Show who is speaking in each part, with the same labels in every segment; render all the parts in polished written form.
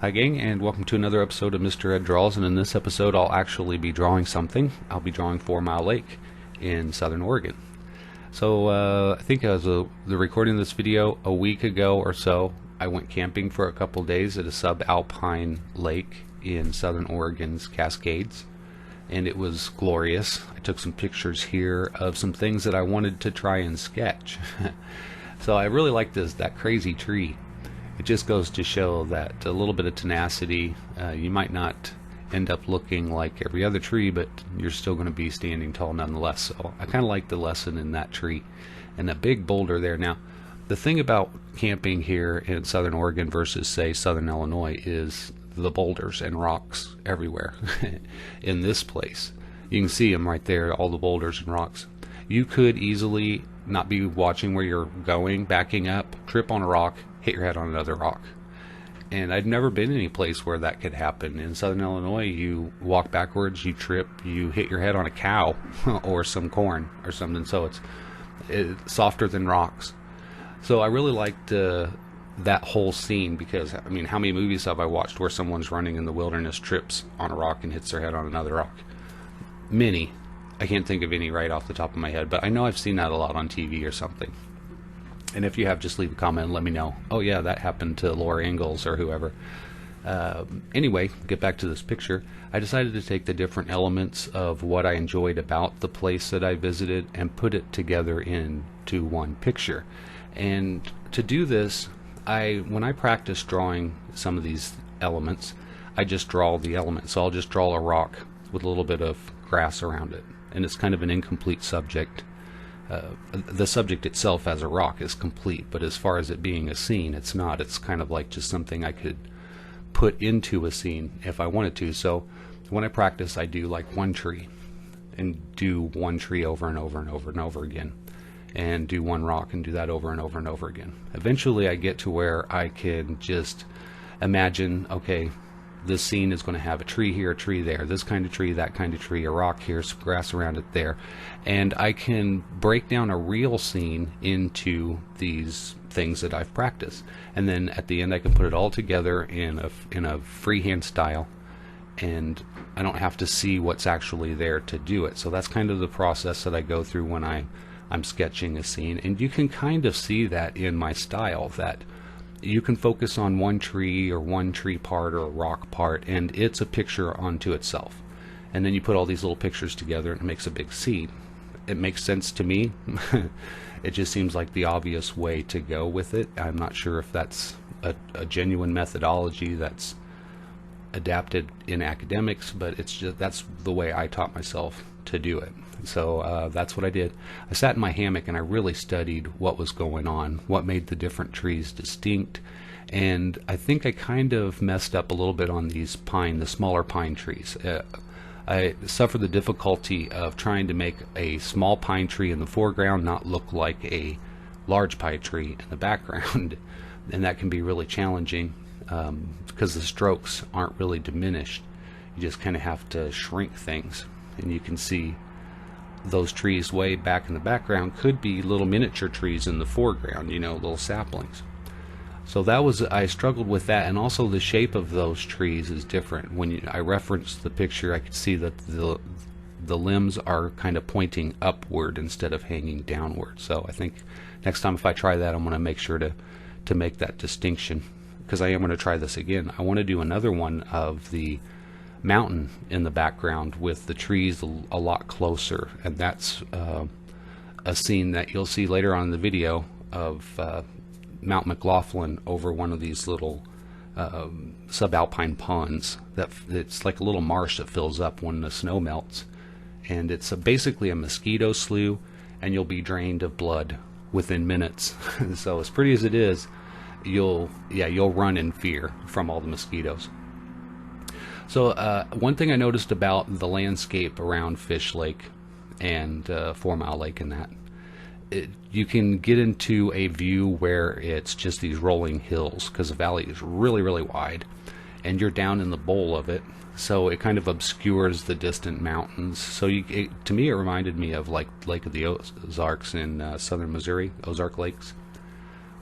Speaker 1: Hi gang, and welcome to another episode of Mr. Ed Draws, and in this episode I'll actually be drawing something. I'll be drawing Fourmile Lake in southern Oregon. So I think as the recording of this video a week ago or so, I went camping for a couple days at a subalpine lake in southern Oregon's Cascades, and it was glorious. I took some pictures here of some things that I wanted to try and sketch. So I really like that crazy tree. It just goes to show that a little bit of tenacity, you might not end up looking like every other tree, but you're still going to be standing tall nonetheless. So I kind of like the lesson in that tree and that big boulder there. Now, the thing about camping here in southern Oregon versus, say, southern Illinois is the boulders and rocks everywhere. In this place, you can see them right there, all the boulders and rocks. You could easily not be watching where you're going, backing up, trip on a rock, hit your head on another rock. And I'd never been any place where that could happen. In southern Illinois, you walk backwards, you trip, you hit your head on a cow or some corn or something. So it's softer than rocks. So I really liked that whole scene, because I mean, how many movies have I watched where someone's running in the wilderness, trips on a rock and hits their head on another rock? Many. I can't think of any right off the top of my head, but I know I've seen that a lot on TV or something. And if you have, just leave a comment and let me know. Oh yeah, that happened to Laura Ingalls or whoever. Anyway, get back to this picture. I decided to take the different elements of what I enjoyed about the place that I visited and put it together into one picture. And to do this, when I practice drawing some of these elements, I just draw the element. So I'll just draw a rock with a little bit of grass around it. And it's kind of an incomplete subject. The subject itself as a rock is complete, but as far as it being a scene, it's not. It's kind of like just something I could put into a scene if I wanted to. So when I practice, I do like one tree and do one tree over and over and over and over again, and do one rock and do that over and over and over again. Eventually I get to where I can just imagine, okay, this scene is going to have a tree here, a tree there, this kind of tree, that kind of tree, a rock here, some grass around it there, and I can break down a real scene into these things that I've practiced, and then at the end I can put it all together in a freehand style, and I don't have to see what's actually there to do it. So that's kind of the process that I go through when I'm sketching a scene, and you can kind of see that in my style, that you can focus on one tree or one tree part or a rock part, and it's a picture unto itself. And then you put all these little pictures together and it makes a big scene. It makes sense to me. It just seems like the obvious way to go with it. I'm not sure if that's a genuine methodology that's adapted in academics, but it's just, that's the way I taught myself to do it. So that's what I did. I sat in my hammock and I really studied what was going on, what made the different trees distinct, and I think I kind of messed up a little bit on these the smaller pine trees. I suffered the difficulty of trying to make a small pine tree in the foreground not look like a large pine tree in the background, and that can be really challenging because the strokes aren't really diminished. You just kind of have to shrink things, and you can see those trees way back in the background could be little miniature trees in the foreground, you know, little saplings. So I struggled with that, and also the shape of those trees is different. When I referenced the picture, I could see that the limbs are kind of pointing upward instead of hanging downward. So I think next time if I try that, I'm going to make sure to make that distinction, because I am going to try this again. I want to do another one of the mountain in the background with the trees a lot closer, and that's a scene that you'll see later on in the video of Mount McLaughlin over one of these little subalpine ponds. It's like a little marsh that fills up when the snow melts, and it's basically a mosquito slough, and you'll be drained of blood within minutes. So as pretty as it is, you'll run in fear from all the mosquitoes. So one thing I noticed about the landscape around Fish Lake and Fourmile Lake and that, you can get into a view where it's just these rolling hills, because the valley is really, really wide, and you're down in the bowl of it, so it kind of obscures the distant mountains. So to me it reminded me of like Lake of the Ozarks in southern Missouri, Ozark Lakes,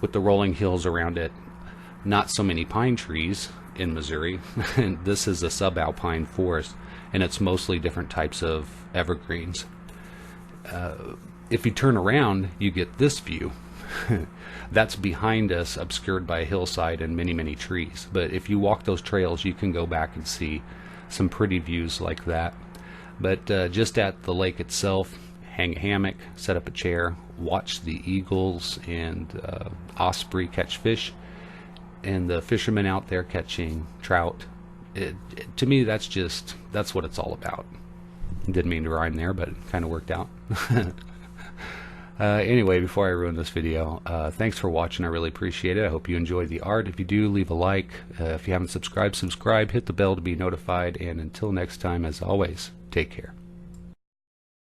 Speaker 1: with the rolling hills around it. Not so many pine trees, in Missouri. And this is a subalpine forest, and it's mostly different types of evergreens. If you turn around, you get this view. That's behind us, obscured by a hillside and many, many trees. But if you walk those trails, you can go back and see some pretty views like that. But just at the lake itself, hang a hammock, set up a chair, watch the eagles and osprey catch fish, and the fishermen out there catching trout. To me, that's what it's all about. Didn't mean to rhyme there, but it kind of worked out. Anyway, before I ruin this video, thanks for watching. I really appreciate it. I hope you enjoyed the art. If you do, leave a like. If you haven't subscribed, subscribe. Hit the bell to be notified. And until next time, as always, take care.